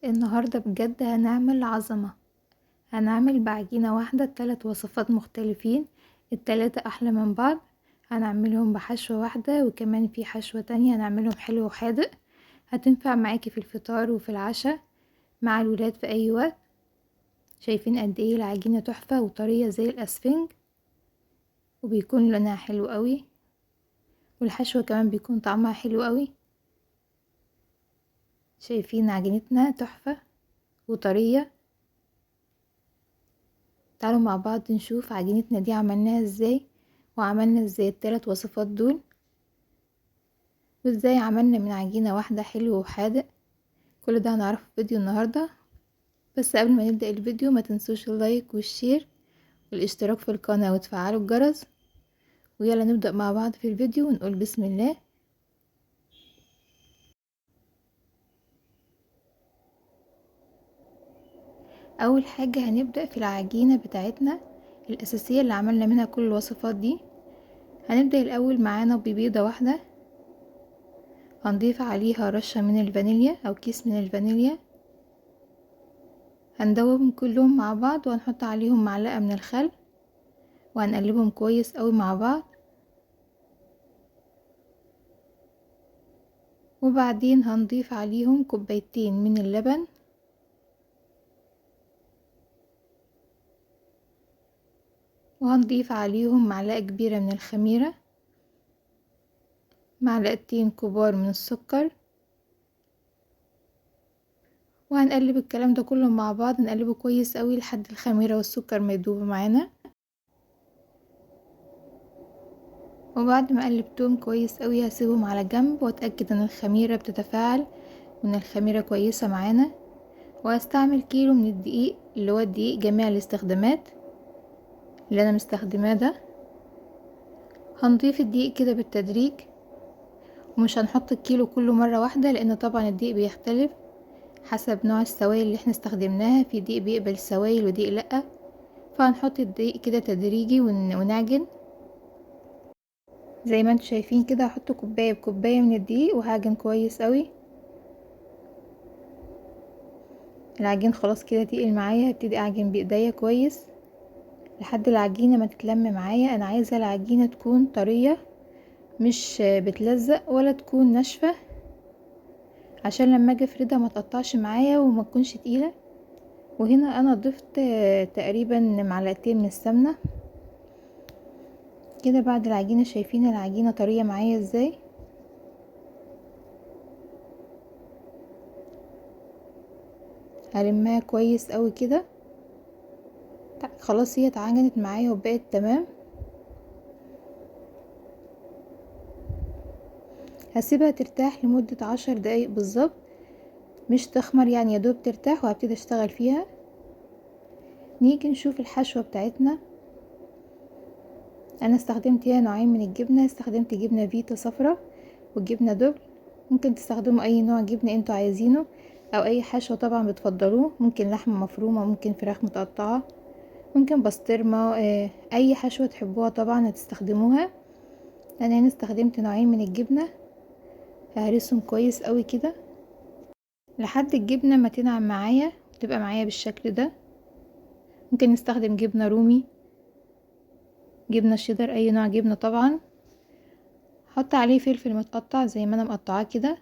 النهاردة بجد هنعمل عظمة. هنعمل بعجينة واحدة 3 وصفات مختلفين، التلاتة أحلى من بعض. هنعملهم بحشوة واحدة وكمان في حشوة تانية هنعملهم حلو وحادق. هتنفع معاكي في الفطار وفي العشاء مع الولاد في أي وقت. شايفين قد ايه العجينة تحفة وطرية زي الأسفنج، وبيكون لونها حلو قوي، والحشوة كمان بيكون طعمها حلو قوي. شايفين عجينتنا تحفة وطرية. تعالوا مع بعض نشوف عجينتنا دي عملناها ازاي، وعملنا ازاي ال3 وصفات دول، وازاي عملنا من عجينة واحدة حلو وحادق. كل ده هنعرفه في فيديو النهاردة. بس قبل ما نبدأ الفيديو ما تنسوش اللايك والشير والاشتراك في القناة وتفعلوا الجرس. ويلا نبدأ مع بعض في الفيديو ونقول بسم الله. اول حاجة هنبدأ في العجينة بتاعتنا الأساسية اللي عملنا منها كل الوصفات دي. هنبدأ الأول معانا ببيضة واحدة، هنضيف عليها رشة من الفانيليا أو كيس من الفانيليا. هندوبهم كلهم مع بعض وهنحط عليهم معلقة من الخل، وهنقلبهم كويس قوي مع بعض. وبعدين هنضيف عليهم كوبايتين من اللبن، وهنضيف عليهم معلقة كبيرة من الخميرة، معلقتين كبار من السكر، وهنقلب الكلام ده كله مع بعض. نقلبه كويس قوي لحد الخميرة والسكر ما يدوبوا معانا. وبعد ما قلبتهم كويس قوي هسيبهم على جنب واتأكد ان الخميرة بتتفاعل وان الخميرة كويسة معانا. وهستعمل كيلو من الدقيق اللي هو الدقيق جميع الاستخدامات اللي انا مستخدماه ده. هنضيف الدقيق كده بالتدريج، ومش هنحط الكيلو كله مرة واحدة لان طبعا الدقيق بيختلف حسب نوع السوائل اللي احنا استخدمناها. في دقيق بيقبل السوائل ودقيق لأ، فهنحط الدقيق كده تدريجي ونعجن زي ما انتوا شايفين كده. هحط كوباية بكوباية من الدقيق وهعجن كويس قوي. العجين خلاص كده تقل معايا، هبتدي اعجن بايديا كويس لحد العجينة ما تتلم معايا. انا عايزة العجينة تكون طرية مش بتلزق ولا تكون ناشفة، عشان لما اجي افردها ما تقطعش معايا وما تكونش تقيلة. وهنا انا ضفت تقريبا معلقتين من السمنة كده بعد العجينة. شايفين العجينة طرية معايا ازاي؟ هلمها كويس قوي كده. خلاص هي اتعجنت معايا وبقت تمام. هسيبها ترتاح لمدة 10 دقايق بالظبط، مش تخمر يعني، يا دوب ترتاح وهبتدي اشتغل فيها. نيجي نشوف الحشوة بتاعتنا. انا استخدمت هنا نوعين من الجبنة، استخدمت جبنة فيتا صفرا وجبنة دبل. ممكن تستخدموا اي نوع جبنة انتوا عايزينه او اي حشوة طبعا بتفضلوه. ممكن لحمة مفرومة، ممكن فراخ متقطعة، ممكن بسطرمة، اي حشوة تحبوها طبعا هتستخدموها. انا هنا استخدمت نوعين من الجبنة. ههرسهم كويس قوي كده لحد الجبنة ما تنعم معايا وتبقى معايا بالشكل ده. ممكن نستخدم جبنة رومي، جبنة شيدر، اي نوع جبنة طبعا. حط عليه فلفل متقطع زي ما انا مقطعاه كده،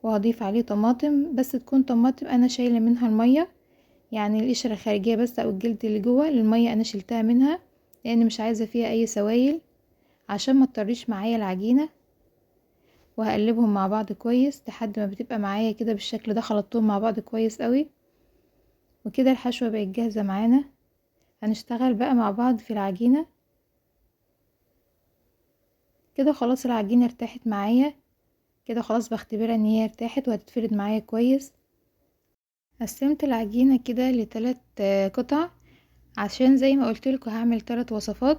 وهضيف عليه طماطم بس تكون طماطم انا شايله منها الميه، يعني القشره الخارجيه بس او الجلد اللي جوه. الميه انا شلتها منها لان مش عايزه فيها اي سوائل عشان ما تطريش معايا العجينه. وهقلبهم مع بعض كويس لحد ما بتبقى معايا كده بالشكل ده. خلطتهم مع بعض كويس قوي وكده الحشوه بقت جاهزه معانا. هنشتغل بقى مع بعض في العجينه. كده خلاص العجينه ارتاحت معايا كده، خلاص بختبرها ان هي ارتاحت وهتتفرد معايا كويس. قسمت العجينة كده لثلاث قطع عشان زي ما قلتلكوا هعمل 3 وصفات.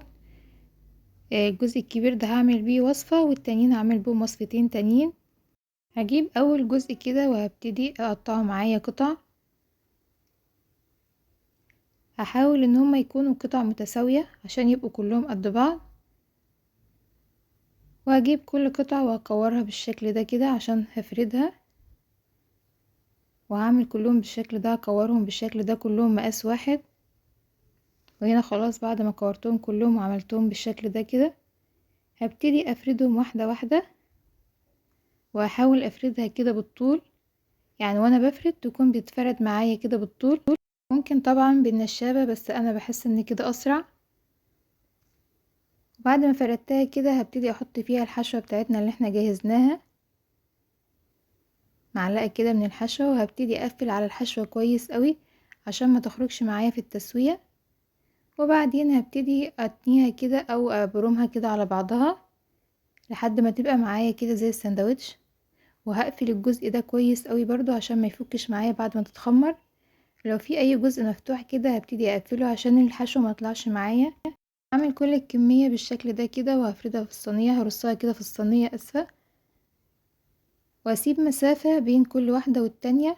الجزء الكبير ده هعمل بيه وصفة والتانيين هعمل بيهم وصفتين تانيين. هجيب اول جزء كده وهبتدي اقطعه معايا قطع. هحاول ان هما يكونوا قطع متساوية عشان يبقوا كلهم قد بعض. وهجيب كل قطعة وهكورها بالشكل ده كده عشان هفردها. وهعمل كلهم بالشكل ده، هكورهم بالشكل ده كلهم مقاس واحد. وهنا خلاص بعد ما كورتهم كلهم وعملتهم بالشكل ده كده، هبتدي افردهم واحدة واحدة، وهحاول افردها كده بالطول، يعني وانا بفرد تكون بتفرد معايا كده بالطول. ممكن طبعا بالنشابة بس انا بحس ان كده اسرع. بعد ما فردتها كده هبتدي احط فيها الحشوة بتاعتنا اللي احنا جهزناها، معلقة كده من الحشوة، وهبتدي اقفل على الحشوة كويس قوي عشان ما تخرجش معايا في التسوية. وبعدين هبتدي اتنيها كده او ابرمها كده على بعضها لحد ما تبقى معايا كده زي الساندوتش. وهقفل الجزء ده كويس قوي برضو عشان ما يفكش معايا بعد ما تتخمر. لو في اي جزء مفتوح كده هبتدي اقفله عشان الحشو ما يطلعش معايا. هعمل كل الكمية بالشكل ده كده وهفردها في الصينية، هرصها كده في الصينية اسفة، واسيب مسافة بين كل واحدة والتانية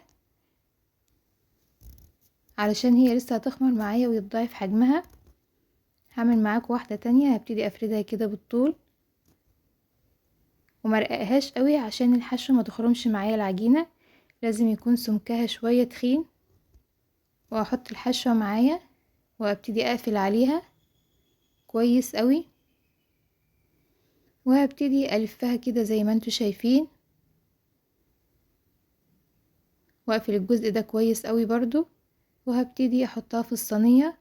علشان هي لسه هتخمر معايا ويتضاعف حجمها. هعمل معاك واحدة تانية، هبتدي افردها كده بالطول ومرققهاش قوي عشان الحشو ما تخرمش معايا العجينة، لازم يكون سمكها شوية تخين. واحط الحشوة معايا وابتدي اقفل عليها كويس قوي، وهبتدي الفها كده زي ما انتوا شايفين، واقفل الجزء ده كويس قوي برضو، وهبتدي احطها في الصينية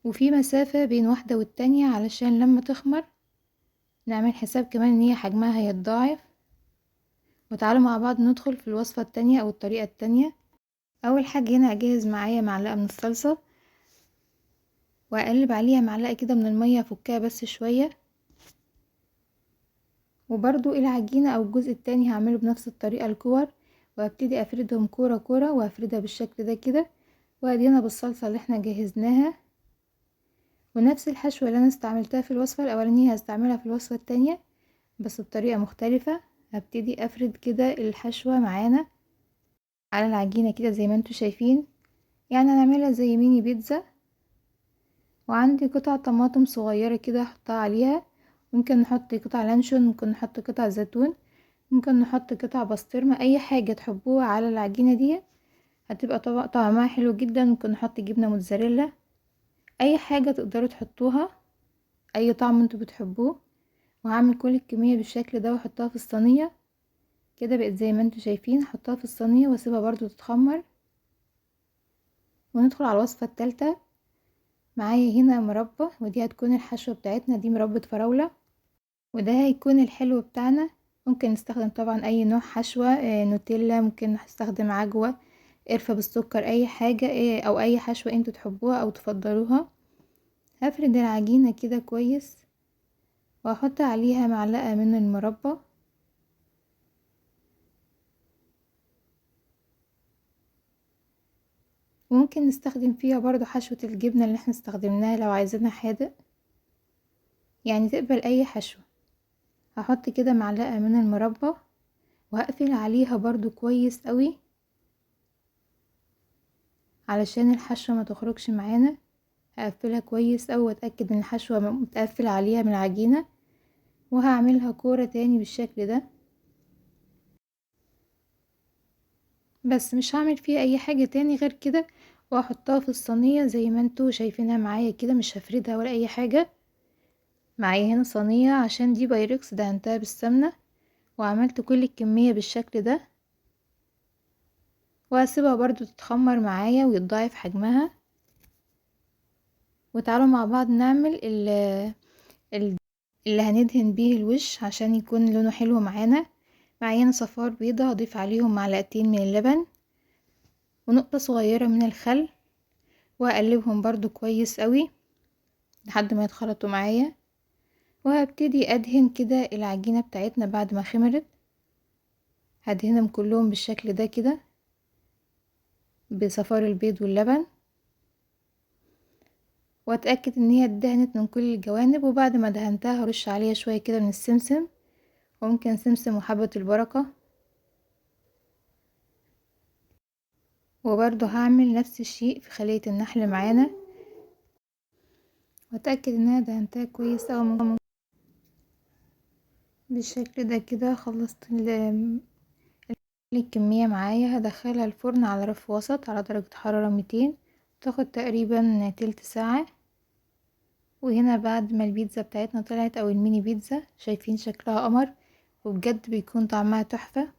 وفي مسافة بين واحدة والتانية علشان لما تخمر نعمل حساب كمان ان هي حجمها هيتضاعف. وتعالوا مع بعض ندخل في الوصفة التانية او الطريقة التانية. اول حاجة هنا اجهز معايا معلقة من الصلصة، واقلب عليها معلقة كده من المية افكها بس شوية. وبرضو العجينة او الجزء التاني هعمله بنفس الطريقة الكور، وهبتدي افردهم كورة كورة وهفردها بالشكل ده كده. وادينا بالصلصة اللي احنا جهزناها، ونفس الحشوة اللي انا استعملتها في الوصفة الاولانية هستعملها في الوصفة التانية بس بطريقة مختلفة. هبتدي افرد كده الحشوة معانا على العجينة كده زي ما انتوا شايفين، يعني هنعملها زي ميني بيتزا. وعندي قطع طماطم صغيرة كده احطها عليها، ممكن نحط قطع لانشون، ممكن نحط قطع زيتون، ممكن نحط قطع بسطرمة، اي حاجة تحبوها على العجينة دي هتبقى طعمها حلو جدا. ممكن نحط جبنة موتزاريلا، اي حاجة تقدروا تحطوها، اي طعم انتوا بتحبوه. وهعمل كل الكمية بالشكل ده واحطها في الصينية كده، بقت زي ما انتوا شايفين. احطها في الصينية واسيبها برضو تتخمر. وندخل على الوصفة التالتة. معايا هنا مربى، ودي هتكون الحشوة بتاعتنا، دي مربى فراولة، وده هيكون الحلو بتاعنا. ممكن نستخدم طبعا اي نوع حشوة، نوتيلا، ممكن نستخدم عجوة، قرفة بالسكر، اي حاجة او اي حشوة انتوا تحبوها او تفضلوها. هفرد العجينة كده كويس واحط عليها معلقة من المربى، وممكن نستخدم فيها برضو حشوة الجبنة اللي احنا استخدمناها لو عايزينها حادق، يعني تقبل اي حشوة. هحط كده معلقة من المربى وهقفل عليها برضو كويس قوي علشان الحشوة ما تخرجش معانا. هقفلها كويس قوي واتأكد ان الحشوة متقفل عليها من العجينة. وهعملها كورة تاني بالشكل ده، بس مش هعمل فيها اي حاجة تاني غير كده. واحطها في الصينية زي ما انتوا شايفينها معايا كده، مش هفردها ولا اي حاجة. معايا هنا صينية عشان دي بايركس دهنتها بالسمنة، وعملت كل الكمية بالشكل ده، وهسيبها برضو تتخمر معايا ويتضاعف حجمها. وتعالوا مع بعض نعمل ال- اللي هندهن بيه الوش عشان يكون لونه حلو معانا. معايا هنا صفار بيضة، هضيف عليهم معلقتين من اللبن ونقطة صغيرة من الخل، وهقلبهم برضو كويس قوي لحد ما يتخلطوا معايا. وهبتدي ادهن كده العجينة بتاعتنا بعد ما خمرت، هدهنهم كلهم بالشكل ده كده بصفار البيض واللبن، واتأكد ان هي اتدهنت من كل الجوانب. وبعد ما دهنتها هرش عليها شوية كده من السمسم، وممكن سمسم وحبة البركة. وبرضو هعمل نفس الشيء في خلية النحل معانا، واتأكد ان انا دهنتها كويس اوي بالشكل ده كده. خلصت الكمية معايا هدخلها الفرن على رف وسط على درجة حرارة 200، تاخد تقريبا تلت ساعة. وهنا بعد ما البيتزا بتاعتنا طلعت او الميني بيتزا، شايفين شكلها قمر، وبجد بيكون طعمها تحفة،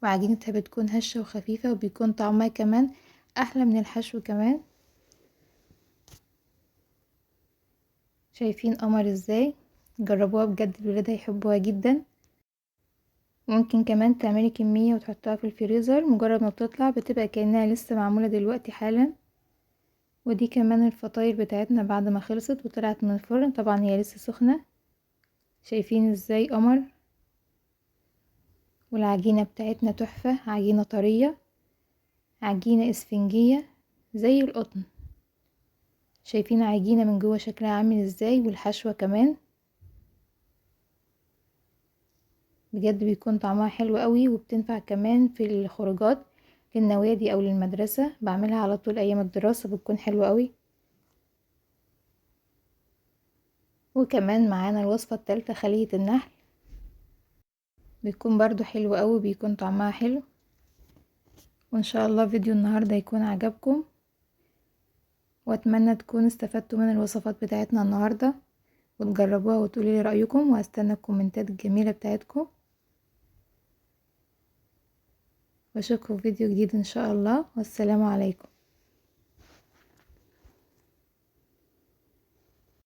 وعجينتها بتكون هشة وخفيفة، وبيكون طعمها كمان احلى من الحشو كمان. شايفين قمر ازاي؟ جربوها بجد، الولاد هيحبوها جدا. ممكن كمان تعملي كمية وتحطها في الفريزر، مجرد ما بتطلع بتبقى كأنها لسه معمولة دلوقتي حالا. ودي كمان الفطاير بتاعتنا بعد ما خلصت وطلعت من الفرن، طبعا هي لسه سخنة. شايفين ازاي قمر؟ والعجينة بتاعتنا تحفة، عجينة طرية، عجينة اسفنجية زي القطن. شايفين عجينة من جوه شكلها عامل ازاي، والحشوة كمان بجد بيكون طعمها حلو قوي، وبتنفع كمان في الخروجات للنوادي او للمدرسة. بعملها على طول ايام الدراسة، بتكون حلوة قوي. وكمان معانا الوصفة التالتة خلية النحل، بيكون برضو حلو قوي، بيكون طعمها حلو. وان شاء الله فيديو النهاردة يكون عجبكم، واتمنى تكونوا استفدتوا من الوصفات بتاعتنا النهاردة، وتجربوها وتقولي لي رأيكم، وهستنى الكومنتات الجميلة بتاعتكم. واشوفكم في فيديو جديد ان شاء الله، والسلام عليكم.